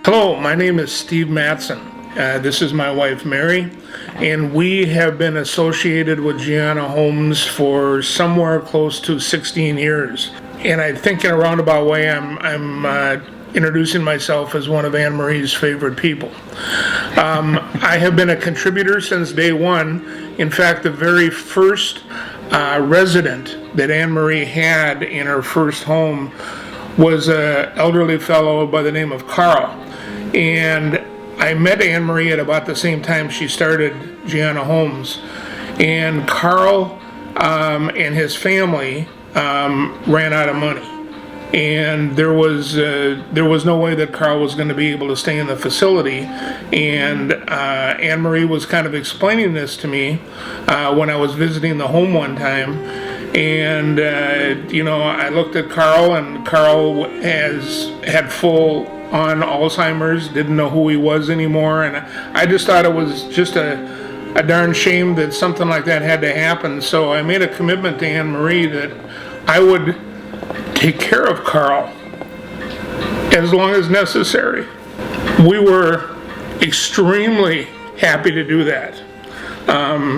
Hello, my name is Steve Mattson. This is my wife Mary, and we have been associated with Gianna Homes for somewhere close to 16 years. And I think in a roundabout way I'm introducing myself as one of Anne Marie's favorite people. I have been a contributor since day one. In fact, the very first resident that Anne Marie had in her first home was an elderly fellow by the name of Carl. And I met Anne Marie at about the same time she started Gianna Homes. And Carl and his family ran out of money. And there was no way that Carl was going to be able to stay in the facility. And Anne Marie was kind of explaining this to me when I was visiting the home one time. And I looked at Carl, and Carl had full on Alzheimer's, didn't know who he was anymore, and I just thought it was just a darn shame that something like that had to happen. So I made a commitment to Anne Marie that I would take care of Carl as long as necessary. We were extremely happy to do that.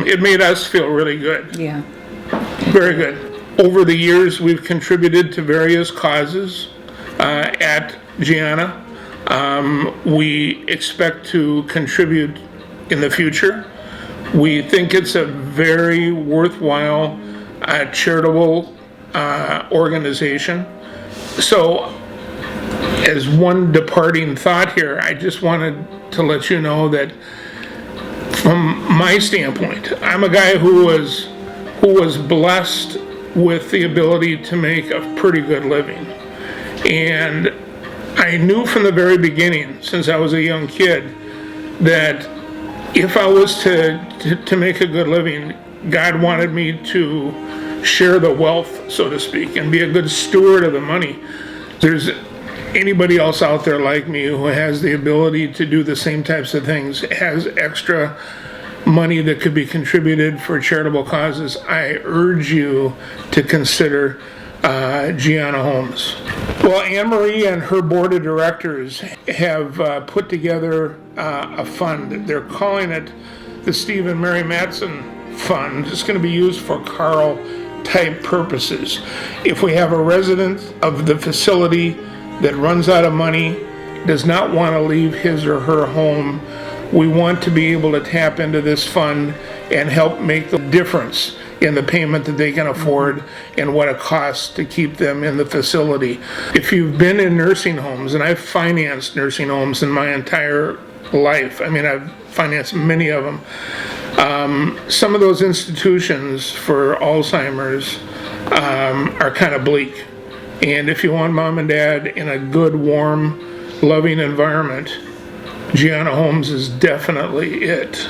It made us feel really good. Yeah. Very good. Over the years, we've contributed to various causes at Gianna. We expect to contribute in the future. We think it's a very worthwhile charitable organization. So, as one departing thought here, I just wanted to let you know that from my standpoint, I'm a guy who was blessed with the ability to make a pretty good living. And I knew from the very beginning, since I was a young kid, that if I was to make a good living, God wanted me to share the wealth, so to speak, and be a good steward of the money. There's anybody else out there like me who has the ability to do the same types of things, has extra money that could be contributed for charitable causes, I urge you to consider Gianna Homes. Well, Anne Marie and her board of directors have put together a fund. They're calling it the Steve and Mary Mattson Fund. It's going to be used for Carl type purposes. If we have a resident of the facility that runs out of money, does not want to leave his or her home, we want to be able to tap into this fund and help make the difference in the payment that they can afford and what it costs to keep them in the facility. If you've been in nursing homes, and I've financed nursing homes in my entire life, I mean, I've financed many of them, some of those institutions for Alzheimer's are kind of bleak. And if you want mom and dad in a good, warm, loving environment, Gianna Homes is definitely it.